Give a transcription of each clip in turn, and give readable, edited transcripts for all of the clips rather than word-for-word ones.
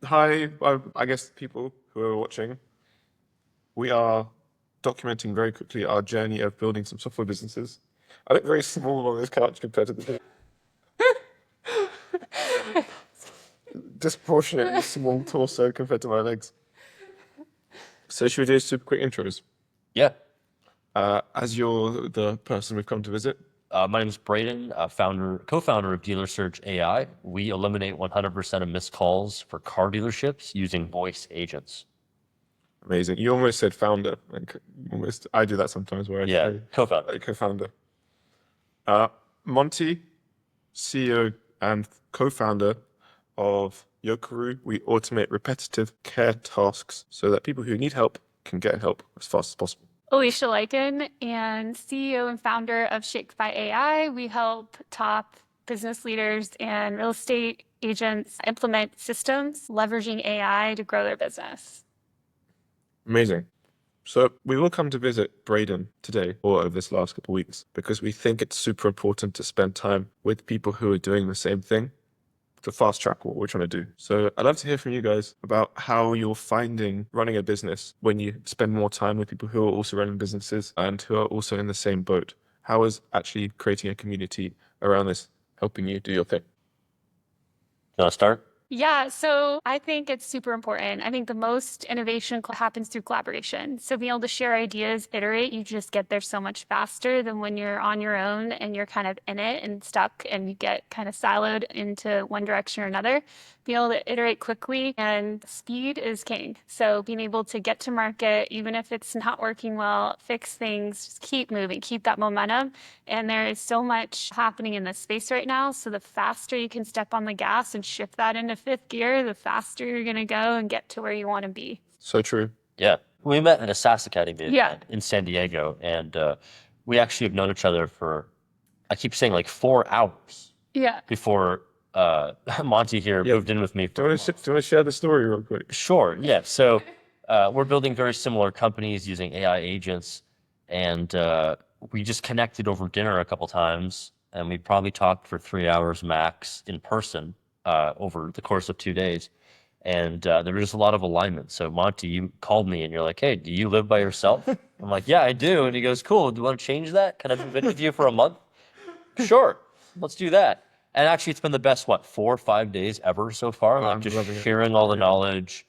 Hi, I guess people who are watching, we are documenting very quickly our journey of building some software businesses. I look very small on this couch compared to the disproportionately small torso compared to my legs. So should we do super quick intros? Yeah. As you're the person we've come to visit, My name is Braden, co-founder of Dealer Search AI. We eliminate 100% of missed calls for car dealerships using voice agents. amazing. You almost said founder, like almost. I do that sometimes where I Yeah, say co-founder. co-founder. Monty, CEO and co-founder of Yokaru. We automate repetitive care tasks so that people who need help can get help as fast as possible. Alicia Lycan, and CEO and founder of Shaped by AI. We help top business leaders and real estate agents implement systems leveraging AI to grow their business. Amazing. So we will come to visit Braden today or over this last couple of weeks because we think it's super important to spend time with people who are doing the same thing to fast track what we're trying to do. So I'd love to hear from you guys about how you're finding running a business when you spend more time with people who are also running businesses and who are also in the same boat. How is actually creating a community around this helping you do your thing? You want to start? Yeah, so I think it's super important. I think the most innovation happens through collaboration. So being able to share ideas, iterate, you just get there so much faster than when you're on your own and you're kind of in it and stuck and you get kind of siloed into one direction or another. Being able to iterate quickly and speed is king. So being able to get to market, even if it's not working well, fix things, just keep moving, keep that momentum. And there is so much happening in this space right now. So the faster you can step on the gas and shift that into fifth gear, the faster you're going to go and get to where you want to be. So true. Yeah. We met at a SaaS Academy Yeah. in San Diego, and we actually have known each other for, I keep saying, like 4 hours Yeah. before Monty here moved in with me. Do you want to share the story real quick? Sure. Yeah. So we're building very similar companies using AI agents, and we just connected over dinner a couple times, and we probably talked for 3 hours max in person over the course of 2 days. And there was just a lot of alignment. So Monty, you called me and you're like, "Hey, do you live by yourself?" I'm like, "Yeah, I do." And he goes, "Cool. Do you want to change that? Can I move in with you for a month?" Sure. Let's do that. And actually, it's been the best, 4 or 5 days ever so far. Like I'm just loving it. sharing all the knowledge,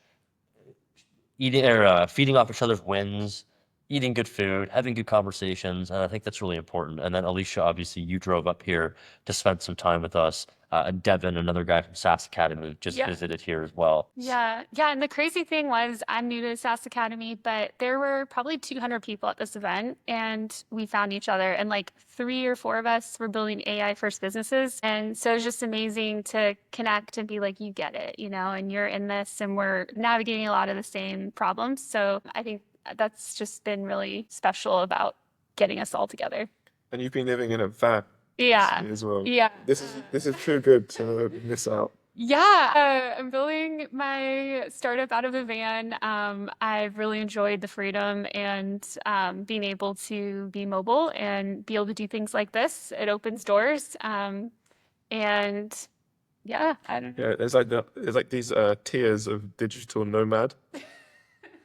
eating or feeding off each other's wins, eating good food, having good conversations, and I think that's really important. And then Alicia, obviously, you drove up here to spend some time with us. And Devin, another guy from SaaS Academy, just visited here as well. Yeah. And the crazy thing was I'm new to SaaS Academy, but there were probably 200 people at this event and we found each other and like 3 or 4 of us were building AI first businesses. And so it's just amazing to connect and be like, you get it, and you're in this and we're navigating a lot of the same problems. So I think that's just been really special about getting us all together. And you've been living in a van. Yeah. As well. Yeah. This is too good to miss out. Yeah, I'm building my startup out of a van. I've really enjoyed the freedom and being able to be mobile and be able to do things like this. It opens doors. And yeah, I don't know. Yeah, there's like these tiers of digital nomad.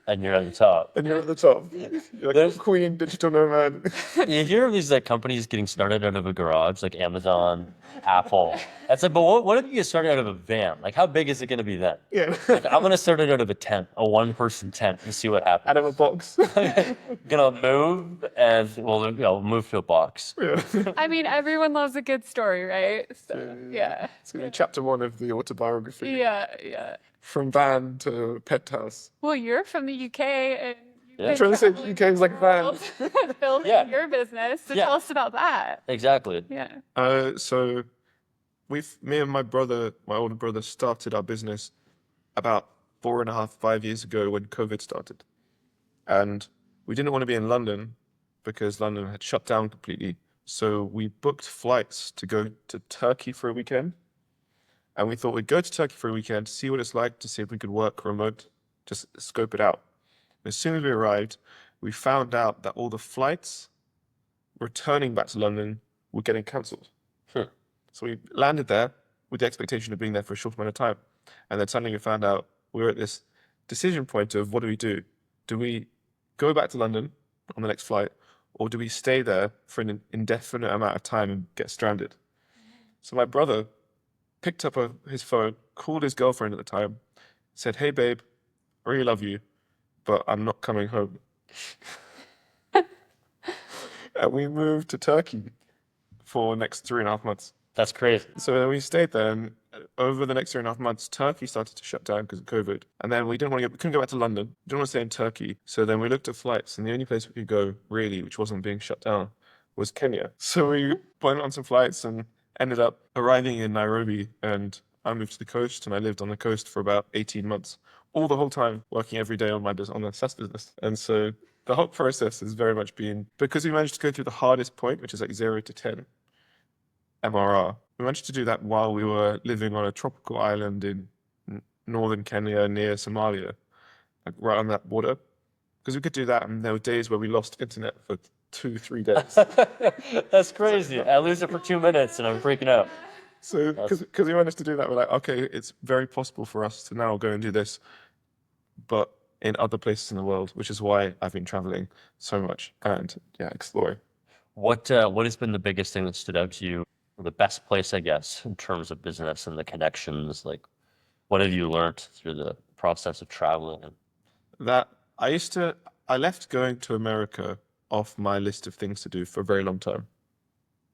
And you're at the top. And you're at the top. You're like queen digital nomad. You hear of these like companies getting started out of a garage, like Amazon, Apple. That's like, but what if you get started out of a van? Like, how big is it going to be then? Yeah. Like, I'm gonna start it out of a tent, a one-person tent, and see what happens. Out of a box. Gonna move, and we'll move to a box. Yeah. I mean, everyone loves a good story, right? So, yeah. It's gonna be chapter 1 of the autobiography. Yeah. From van to penthouse. Well, you're from the UK and I'm trying to say UK is like van. building your business. So tell us about that. Exactly. Yeah. So me and my older brother started our business about 4.5, 5 years ago when COVID started. And we didn't want to be in London because London had shut down completely. So we booked flights to go to Turkey for a weekend. And we thought we'd go to Turkey for a weekend, see what it's like, to see if we could work remote, just scope it out. As soon as we arrived, we found out that all the flights returning back to London were getting cancelled. Sure. So we landed there with the expectation of being there for a short amount of time. And then suddenly we found out we were at this decision point of what do we do? Do we go back to London on the next flight, or do we stay there for an indefinite amount of time and get stranded? So my brother picked up his phone, called his girlfriend at the time, said, "Hey babe, I really love you, but I'm not coming home." And we moved to Turkey for the next 3.5 months. That's crazy. So then we stayed there, and over the next 3.5 months, Turkey started to shut down because of COVID. And then we couldn't go back to London. We didn't want to stay in Turkey. So then we looked at flights, and the only place we could go, really, which wasn't being shut down, was Kenya. So we went on some flights and ended up arriving in Nairobi, and I moved to the coast, and I lived on the coast for about 18 months, all the whole time working every day on on the SaaS business. And so the whole process has very much been, because we managed to go through the hardest point, which is like 0 to 10 MRR. We managed to do that while we were living on a tropical island in northern Kenya near Somalia, like right on that border. Because we could do that, and there were days where we lost internet for 2-3 days. That's crazy. I lose it for 2 minutes and I'm freaking out. So because we managed to do that, we're like, okay, it's very possible for us to now go and do this, but in other places in the world, which is why I've been traveling so much and exploring. What has been the biggest thing that stood out to you? Or the best place, I guess, in terms of business and the connections? Like, what have you learned through the process of traveling? That I left going to America off my list of things to do for a very long time.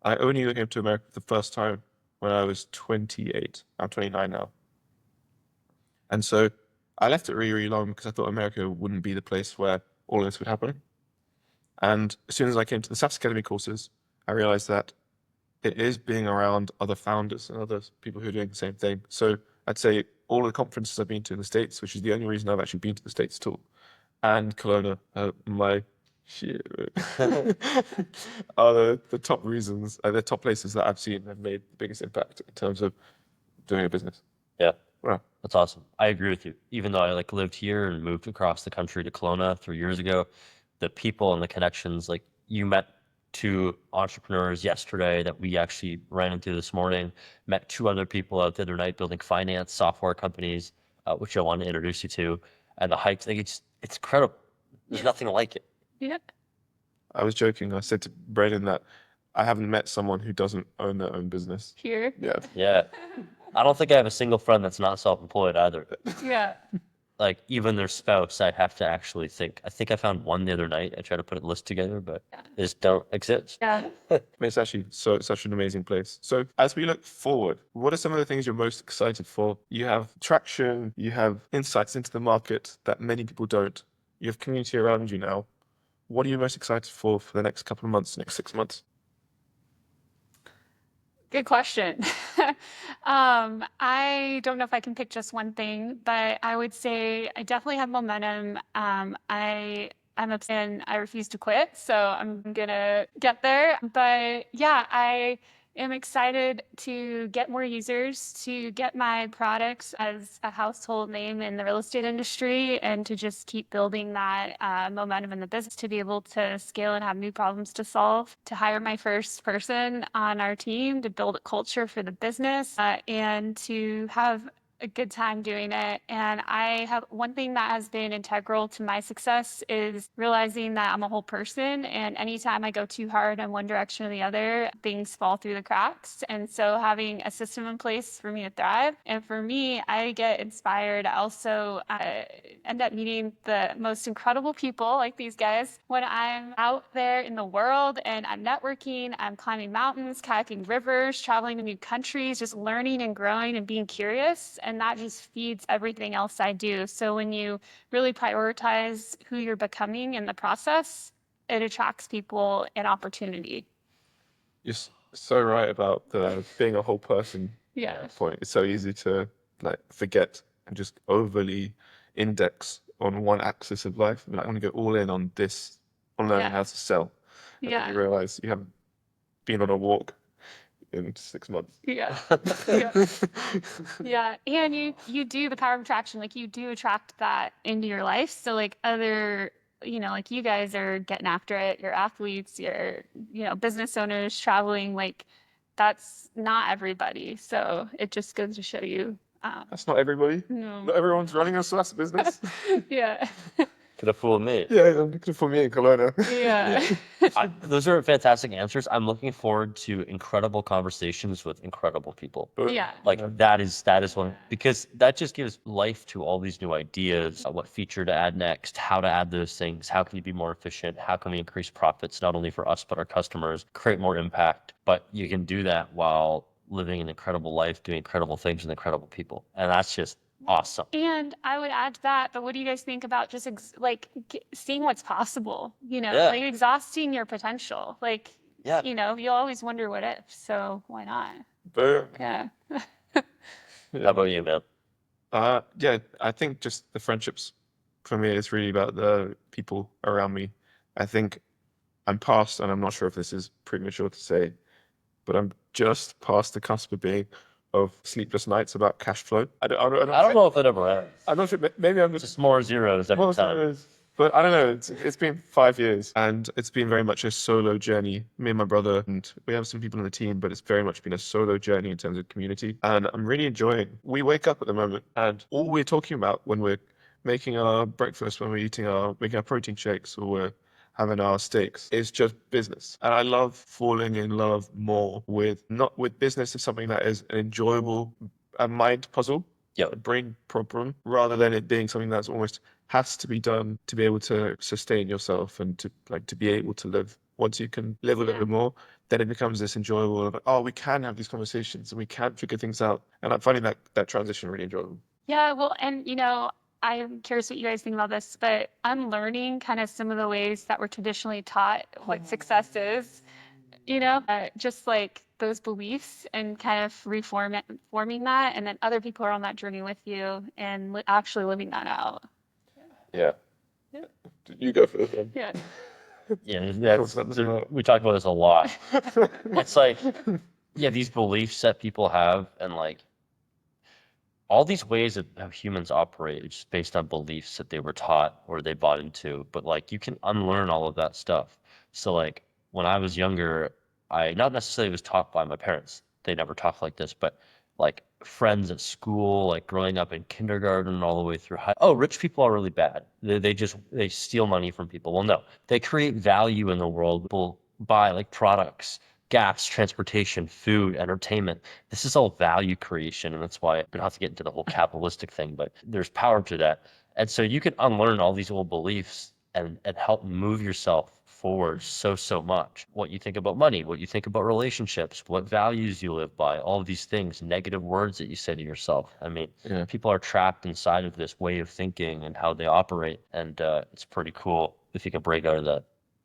I only came to America the first time when I was 28. I'm 29 now. And so I left it really, really long because I thought America wouldn't be the place where all this would happen. And as soon as I came to the SaaS Academy courses, I realized that it is being around other founders and other people who are doing the same thing. So I'd say all of the conferences I've been to in the States, which is the only reason I've actually been to the States at all, and Kelowna, my shit, are the top reasons, the top places that I've seen have made the biggest impact in terms of doing a business. Yeah. Wow. That's awesome. I agree with you. Even though I lived here and moved across the country to Kelowna 3 years ago, the people and the connections, like you met 2 entrepreneurs yesterday that we actually ran into this morning, met 2 other people out the other night building finance software companies, which I want to introduce you to. And the hikes, like it's incredible. There's nothing like it. Yeah. I was joking. I said to Brandon that I haven't met someone who doesn't own their own business. Here. Yeah. Yeah. I don't think I have a single friend that's not self-employed either. Yeah. Like even their spouse, I have to actually think. I think I found one the other night. I tried to put a list together, but they just don't exist. Yeah. It's actually such an amazing place. So as we look forward, what are some of the things you're most excited for? You have traction, you have insights into the market that many people don't. You have community around you now. What are you most excited for the next couple of months, next 6 months? Good question. I don't know if I can pick just one thing, but I would say I definitely have momentum. I'm upset and I refuse to quit, so I'm gonna get there. But yeah, I am excited to get more users, to get my products as a household name in the real estate industry, and to just keep building that momentum in the business to be able to scale and have new problems to solve, to hire my first person on our team, to build a culture for the business, and to have a good time doing it. And I have one thing that has been integral to my success is realizing that I'm a whole person, and anytime I go too hard in one direction or the other, things fall through the cracks. And so having a system in place for me to thrive, and for me, I get inspired. I also end up meeting the most incredible people like these guys when I'm out there in the world and I'm networking, I'm climbing mountains, kayaking rivers, traveling to new countries, just learning and growing and being curious. And that just feeds everything else I do. So when you really prioritize who you're becoming in the process, it attracts people and opportunity. You're so right about the being a whole person Yeah. point. It's so easy to forget and just overly index on one axis of life. I want to go all in on this, on learning how to sell. And then you realize you haven't been on a walk in 6 months. Yeah. Yeah. Yeah. And you do the power of attraction, you do attract that into your life. So other, you guys are getting after it, you're athletes, you're, business owners traveling, that's not everybody. So it just goes to show you That's not everybody. No. Not everyone's running a SaaS business. Yeah. Could have fooled me. Yeah, I'm looking for me in Kelowna. Yeah. Those are fantastic answers. I'm looking forward to incredible conversations with incredible people. But Yeah. Like that is one, because that just gives life to all these new ideas, what feature to add next, how to add those things, how can you be more efficient, how can we increase profits not only for us but our customers, create more impact. But you can do that while living an incredible life, doing incredible things with incredible people, and that's just awesome. And I would add to that, but what do you guys think about just seeing what's possible, Yeah. like exhausting your potential? Like, Yeah. you'll always wonder what if, so why not? boom. Yeah. How about you, man? Yeah, I think just the friendships for me is really about the people around me. I think I'm past, and I'm not sure if this is premature to say, but I'm just past the cusp of sleepless nights about cash flow. I don't know if it ever has. I'm not sure. Maybe I'm Just more zeros every time. But I don't know. It's been 5 years, and it's been very much a solo journey. Me and my brother, and we have some people in the team, but it's very much been a solo journey in terms of community. And I'm really enjoying. We wake up at the moment, and all we're talking about when we're making our breakfast, when we're making our protein shakes, or we're having our steaks, is just business. And I love falling in love more not with business as something that is an enjoyable mind puzzle, Yep. a brain problem, rather than it being something that's almost has to be done to be able to sustain yourself and to be able to live. Once you can live a little bit more, then it becomes this enjoyable of, oh, we can have these conversations and we can figure things out. And I'm finding that transition really enjoyable. Yeah, well, and I'm curious what you guys think about this, but unlearning kind of some of the ways that we're traditionally taught what success is, just like those beliefs, and kind of forming that, and then other people are on that journey with you and actually living that out. Yeah. You go for this one. Yeah. Yeah, we talk about this a lot. It's like, these beliefs that people have, and like all these ways of how humans operate is just based on beliefs that they were taught or they bought into. But like you can unlearn all of that stuff. So like when I was younger, I not necessarily was taught by my parents. They never talked like this, but like friends at school, like growing up in kindergarten all the way through high. Oh, rich people are really bad. They steal money from people. Well, no, they create value in the world. People buy like products, gas, transportation, food, entertainment. This is all value creation, and that's why we don't have to get into the whole capitalistic thing, but there's power to that. And so you can unlearn all these old beliefs and help move yourself forward so much. What you think about money, what you think about relationships, what values you live by, all of these things, negative words that you say to yourself. I mean, people are trapped inside of this way of thinking and how they operate, and it's pretty cool if you can break out of that.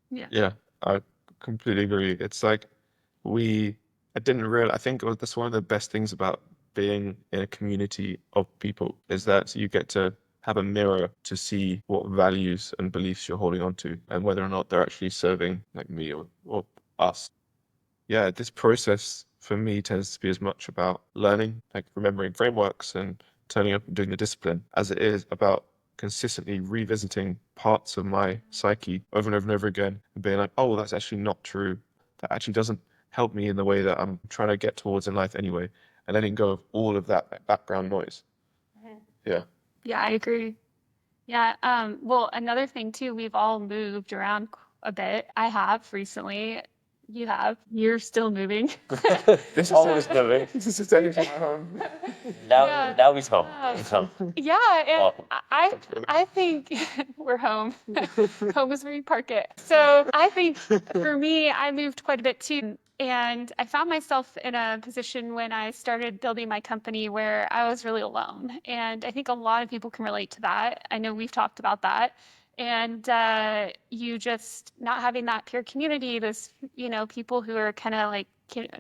Yeah, I completely agree. It's like I didn't realize, I think that's one of the best things about being in a community of people, is that you get to have a mirror to see what values and beliefs you're holding on to and whether or not they're actually serving like me or us. Yeah, this process for me tends to be as much about learning, like remembering frameworks and turning up and doing the discipline, as it is about consistently revisiting parts of my psyche over and over and over again and being like, oh, that's actually not true. That actually doesn't help me in the way that I'm trying to get towards in life anyway. And letting go of all of that background noise. Yeah. Yeah, I agree. Yeah. Well, another thing too, we've all moved around a bit. I have recently. You have. You're still moving. This is always moving. This is technically my home. Now he's home. He's home. Yeah, and I think we're home. Home is where you park it. So I think for me, I moved quite a bit too. And I found myself in a position when I started building my company where I was really alone. And I think a lot of people can relate to that. I know we've talked about that. And you just not having that peer community, this, people who are kind of like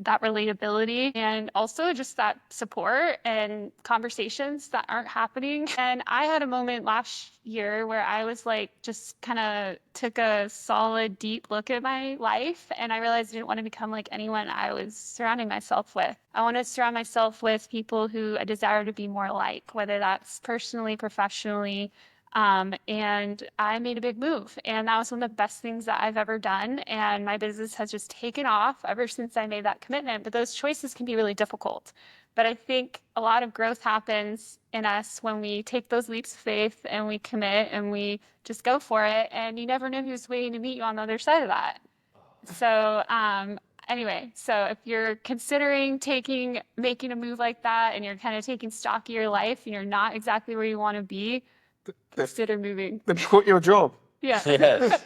that relatability, and also just that support and conversations that aren't happening. And I had a moment last year where I was like, just kind of took a solid, deep look at my life. And I realized I didn't want to become like anyone I was surrounding myself with. I want to surround myself with people who I desire to be more like, whether that's personally, professionally, And I made a big move, and that was one of the best things that I've ever done. And my business has just taken off ever since I made that commitment. But those choices can be really difficult. But I think a lot of growth happens in us when we take those leaps of faith and we commit and we just go for it. And you never know who's waiting to meet you on the other side of that. So, anyway, so if you're considering making a move like that and you're kind of taking stock of your life and you're not exactly where you want to be, consider moving. Then quit your job. Yeah. Yes.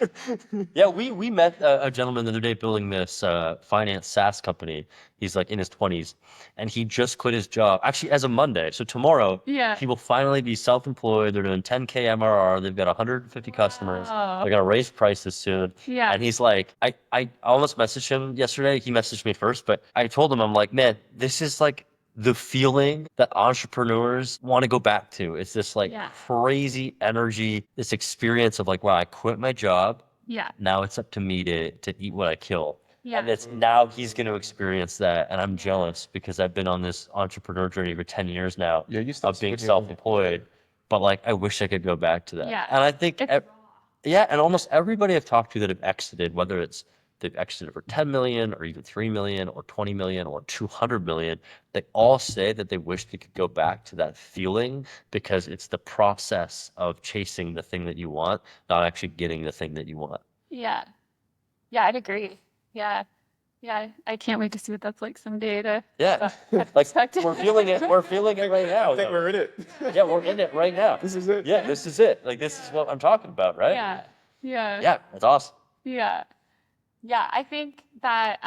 Yeah, we met a gentleman the other day building this finance SaaS company. He's like in his 20s, and he just quit his job actually as of Monday. So tomorrow, Yeah. he will finally be self-employed. They're doing 10K MRR. They've got 150 customers. Wow. They're gonna raise prices soon. Yeah. And he's like, I almost messaged him yesterday. He messaged me first, but I told him, I'm like, man, this is like the feeling that entrepreneurs want to go back to. It's this like Yeah. crazy energy, this experience of like, wow, I quit my job. Yeah. Now it's up to me to eat what I kill. Yeah. And it's now he's going to experience that. And I'm jealous because I've been on this entrepreneur journey for 10 years now Yeah, you of being self-employed. But like, I wish I could go back to that. Yeah. And I think, It's raw. yeah, and almost everybody I've talked to that have exited, whether it's they've exited for 10 million or even 3 million or 20 million or 200 million, they all say that they wish they could go back to that feeling because it's the process of chasing the thing that you want, not actually getting the thing that you want. Yeah. Yeah, I'd agree. Yeah. Yeah. I can't wait to see what that's like someday to Yeah, have like perspective. we're feeling it. We're feeling it right now. I think though. we're in it. Yeah, we're in it right now. This is it. Yeah, this is it. Like this is what I'm talking about, right? Yeah. Yeah. Yeah, that's awesome. Yeah. Yeah. I think that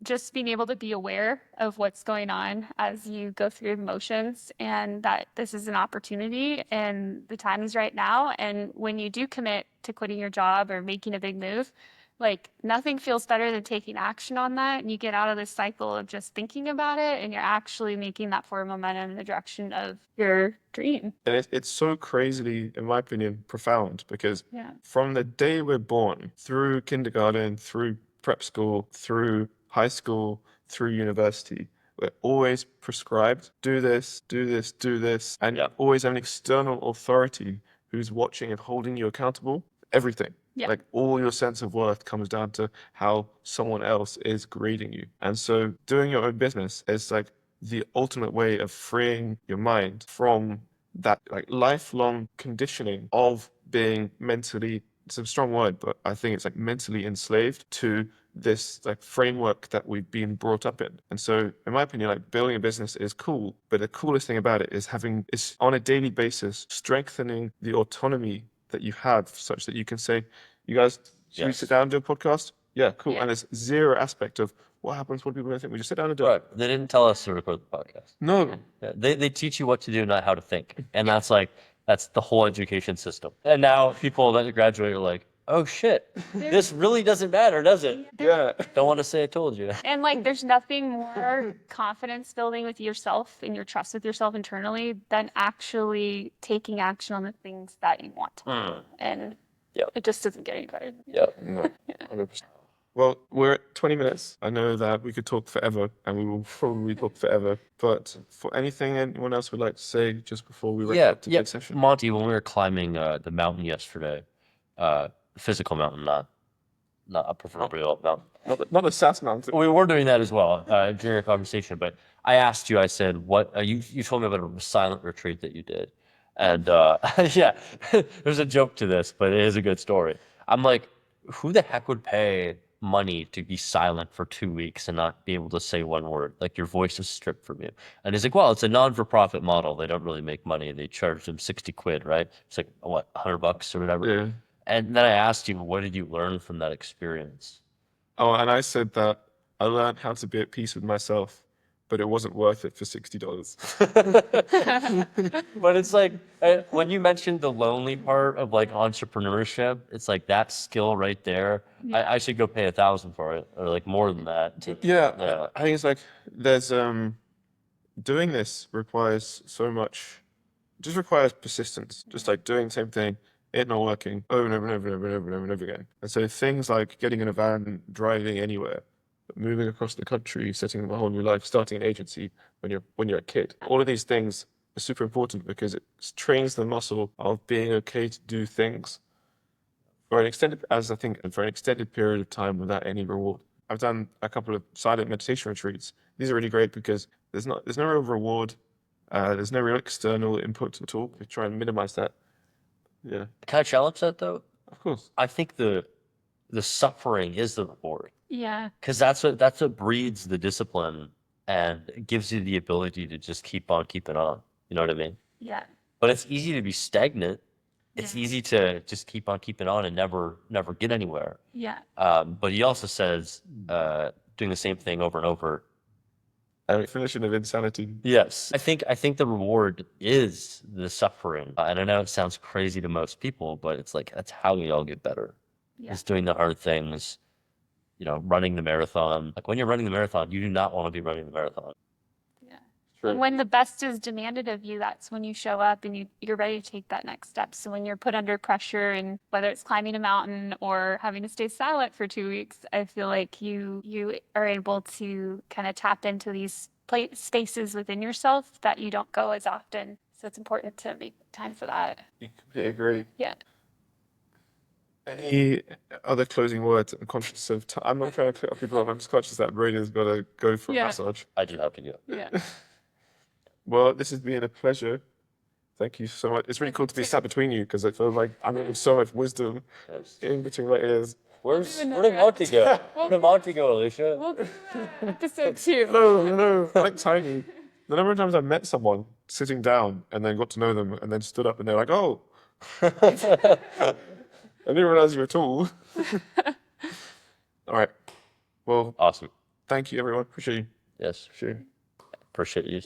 just being able to be aware of what's going on as you go through the motions and that this is an opportunity and the time is right now. And when you do commit to quitting your job or making a big move, like nothing feels better than taking action on that. And you get out of this cycle of just thinking about it and you're actually making that forward momentum in the direction of your dream. And it's so crazily, in my opinion, profound because Yeah. from the day we're born, through kindergarten, through prep school, through high school, through university, we're always prescribed, do this, do this, do this, and Yeah. always have an external authority who's watching and holding you accountable. Everything. Yeah. Like all your sense of worth comes down to how someone else is grading you. And so doing your own business is like the ultimate way of freeing your mind from that like lifelong conditioning of being mentally, it's a strong word, but I think it's like mentally enslaved to this like framework that we've been brought up in. And so in my opinion, like building a business is cool, but the coolest thing about it is is on a daily basis, strengthening the autonomy that you have such that you can say, you guys, should we Yes. sit down and do a podcast? Yeah, cool. Yeah. And there's zero aspect of what happens, what are people going to think. We just sit down and do it. Right. They didn't tell us to record the podcast. No. Yeah, they teach you what to do, not how to think. And that's the whole education system. And now people that graduate are like, oh shit, this really doesn't matter, does it? Yeah. Don't want to say I told you. And like, there's nothing more confidence building with yourself and your trust with yourself internally than actually taking action on the things that you want. Mm. And Yep. it just doesn't get any better. Yeah. No. 100%. Well, we're at 20 minutes. I know that we could talk forever and we will probably talk forever. But for anything anyone else would like to say just before we wrap up today's session? Monty, when we were climbing the mountain yesterday, physical mountain, not a proverbial mountain. Not the SaaS mountain. We were doing that as well during our conversation. But I asked you, I said, "What?" You told me about a silent retreat that you did, and yeah, there's a joke to this, but it is a good story. I'm like, who the heck would pay money to be silent for 2 weeks and not be able to say one word? Like your voice is stripped from you. And he's like, well, it's a non-for-profit model. They don't really make money. They charge them 60 quid, right? It's like, what, $100 or whatever. Yeah. And then I asked you, what did you learn from that experience? Oh, and I said that I learned how to be at peace with myself, but it wasn't worth it for $60. But it's like, when you mentioned the lonely part of like entrepreneurship, it's like that skill right there. Yeah. I should go pay 1,000 for it, or like more than that. Yeah. I think it's like there's doing this requires so much, just requires persistence, just like doing the same thing, it not working over and over and over and over and over and over and over again. And so things like getting in a van, driving anywhere, moving across the country, setting up a whole new life, starting an agency when you're a kid, all of these things is super important because it trains the muscle of being okay to do things for an extended period of time without any reward. I've done a couple of silent meditation retreats. These are really great because there's no real reward. There's no real external input at all. We try and minimize that. Yeah, Can I challenge that though? of course. I think the suffering is the reward, Yeah. because that's what breeds the discipline and gives you the ability to just keep on keeping on. You know what I mean? Yeah. But it's easy to be stagnant. It's Yeah. easy to just keep on keeping on and never get anywhere. Yeah. But he also says doing the same thing over and over. Definition of insanity. Yes, I think the reward is the suffering, and I know it sounds crazy to most people, but it's like that's how we all get better. Yeah. Is doing the hard things, you know, running the marathon. Like when you're running the marathon, you do not want to be running the marathon. Yeah. True. And when the best is demanded of you, that's when you show up and you're ready to take that next step. So when you're put under pressure, and whether it's climbing a mountain or having to stay silent for 2 weeks, I feel like you are able to kind of tap into these spaces within yourself that you don't go as often. So it's important to make time for that. I completely agree. Yeah. Any other closing words? I'm conscious of time. I'm not trying to cut people off. I'm just conscious that Brady's got to go for a Yeah. massage. I do have to go. Yeah. Well, this has been a pleasure. Thank you so much. It's really cool to be sat between you because I feel like I'm getting so much wisdom Yes. in between my ears. Where did Monty go? Where did Monty go, Alicia? We'll do episode 2. No, I like tiny. The number of times I've met someone sitting down and then got to know them and then stood up and they're like, oh, I didn't realize you were tall. All right. Well, Awesome. thank you, everyone. Appreciate you. Yes, Sure. appreciate you.